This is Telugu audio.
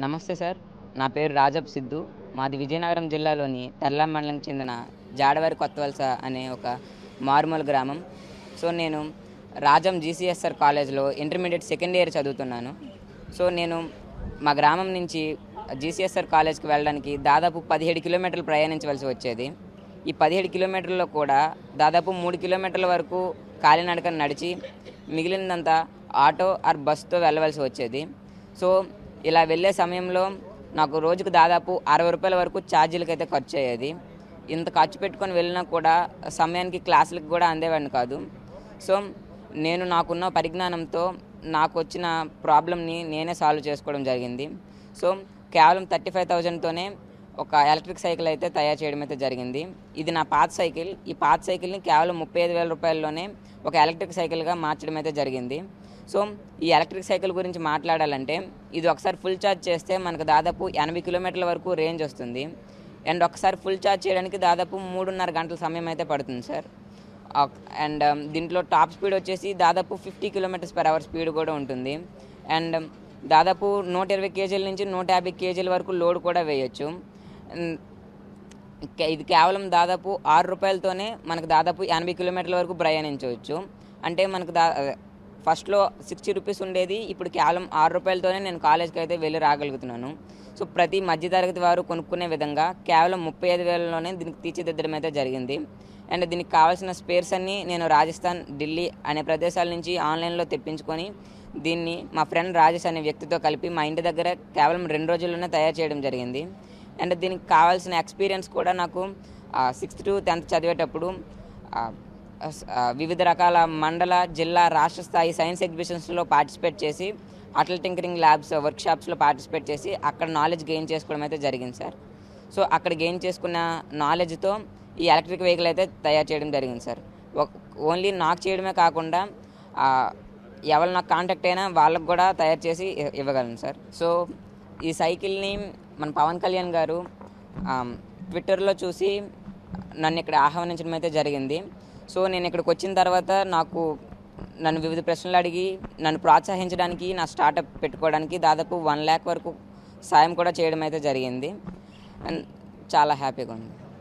నమస్తే సార్. నా పేరు రాజప్ సిద్ధు. మాది విజయనగరం జిల్లాలోని తర్లాం మండలంకి చెందిన జాడవారి కొత్తవలస అనే ఒక మారుమూల గ్రామం. సో, నేను రాజం జీసీఎస్ఆర్ కాలేజ్‌లో ఇంటర్మీడియేట్ సెకండ్ ఇయర్ చదువుతున్నాను. సో, నేను మా గ్రామం నుంచి జీసీఎస్ఆర్ కాలేజ్‌కి వెళ్ళడానికి దాదాపు 17 కిలోమీటర్లు ప్రయాణించవలసి వచ్చేది. ఈ 17 కిలోమీటర్లలో కూడా దాదాపు 3 కిలోమీటర్ల వరకు కాలినడకన నడిచి, మిగిలినదంతా ఆటో ఆర్ బస్‌తో వెళ్ళవలసి వచ్చేది. సో, ఇలా వెళ్ళే సమయంలో నాకు రోజుకు దాదాపు రూ. 60 వరకు ఛార్జీలకైతే ఖర్చయ్యేది. ఇంత ఖర్చు పెట్టుకొని వెళ్ళినా కూడా సమయానికి క్లాసులకు కూడా అందేవాడిని కాదు. సో, నేను నాకున్న పరిజ్ఞానంతో నాకొచ్చిన ప్రాబ్లమ్‌ని నేనే సాల్వ్ చేసుకోవడం జరిగింది. సో, కేవలం 35,000తోనే ఒక ఎలక్ట్రిక్ సైకిల్ అయితే తయారు చేయడం అయితే జరిగింది. ఇది నా పాత సైకిల్. ఈ పాత సైకిల్‌ని కేవలం రూ. 35,000లోనే ఒక ఎలక్ట్రిక్ సైకిల్‌గా మార్చడం అయితే జరిగింది. సో, ఈ ఎలక్ట్రిక్ సైకిల్ గురించి మాట్లాడాలంటే, ఇది ఒకసారి ఫుల్ ఛార్జ్ చేస్తే మనకు దాదాపు 80 కిలోమీటర్ల వరకు రేంజ్ వస్తుంది. అండ్ ఒకసారి ఫుల్ ఛార్జ్ చేయడానికి దాదాపు 3.5 గంటల సమయం అయితే పడుతుంది సార్. అండ్ దీంట్లో టాప్ స్పీడ్ వచ్చేసి దాదాపు 50 km/h స్పీడ్ కూడా ఉంటుంది. అండ్ దాదాపు 120 కేజీల నుంచి 150 కేజీల వరకు లోడ్ కూడా వేయొచ్చు. ఇది కేవలం దాదాపు రూ. 6తోనే మనకు దాదాపు 80 కిలోమీటర్ల వరకు ప్రయాణించవచ్చు. అంటే మనకు ఫస్ట్‌లో 60 రూపీస్ ఉండేది. ఇప్పుడు కేవలం రూ. 6తోనే నేను కాలేజ్‌కి అయితే వెళ్ళి రాగలుగుతున్నాను. సో, ప్రతి మధ్యతరగతి వారు కొనుక్కునే విధంగా కేవలం 35,000లోనే దీనికి తీర్చిదిద్దడం అయితే జరిగింది. అండ్ దీనికి కావాల్సిన స్పేర్స్ అన్నీ నేను రాజస్థాన్, ఢిల్లీ అనే ప్రదేశాల నుంచి ఆన్లైన్‌లో తెప్పించుకొని దీన్ని మా ఫ్రెండ్ రాజేష్ అనే వ్యక్తితో కలిపి మా ఇంటి దగ్గర కేవలం 2 రోజుల్లోనే తయారు చేయడం జరిగింది. అండ్ దీనికి కావాల్సిన ఎక్స్పీరియన్స్ కూడా నాకు 6th to 10th చదివేటప్పుడు వివిధ రకాల మండల, జిల్లా, రాష్ట్ర స్థాయి సైన్స్ ఎగ్జిబిషన్స్‌లో పార్టిసిపేట్ చేసి, అటల్ టింకరింగ్ ల్యాబ్స్ వర్క్షాప్స్‌లో పార్టిసిపేట్ చేసి అక్కడ నాలెడ్జ్ గెయిన్ చేసుకోవడం అయితే జరిగింది సార్. సో, అక్కడ గెయిన్ చేసుకున్న నాలెడ్జ్‌తో ఈ ఎలక్ట్రిక్ వెహికల్ అయితే తయారు చేయడం జరిగింది సార్. ఓన్లీ నాకు చేయడమే కాకుండా ఎవరు నాకు కాంటాక్ట్ అయినా వాళ్ళకు కూడా తయారు చేసి ఇవ్వగలను సార్. సో, ఈ సైకిల్‌ని మన పవన్ కళ్యాణ్ గారు ట్విట్టర్‌లో చూసి నన్ను ఇక్కడ ఆహ్వానించడం అయితే జరిగింది. సో, నేను ఇక్కడికి వచ్చిన తర్వాత నన్ను వివిధ ప్రశ్నలు అడిగి నన్ను ప్రోత్సహించడానికి, నా స్టార్టప్ పెట్టుకోవడానికి దాదాపు 1 lakh వరకు సాయం కూడా చేయడం అయితే జరిగింది. అండ్ చాలా హ్యాపీగా ఉంది.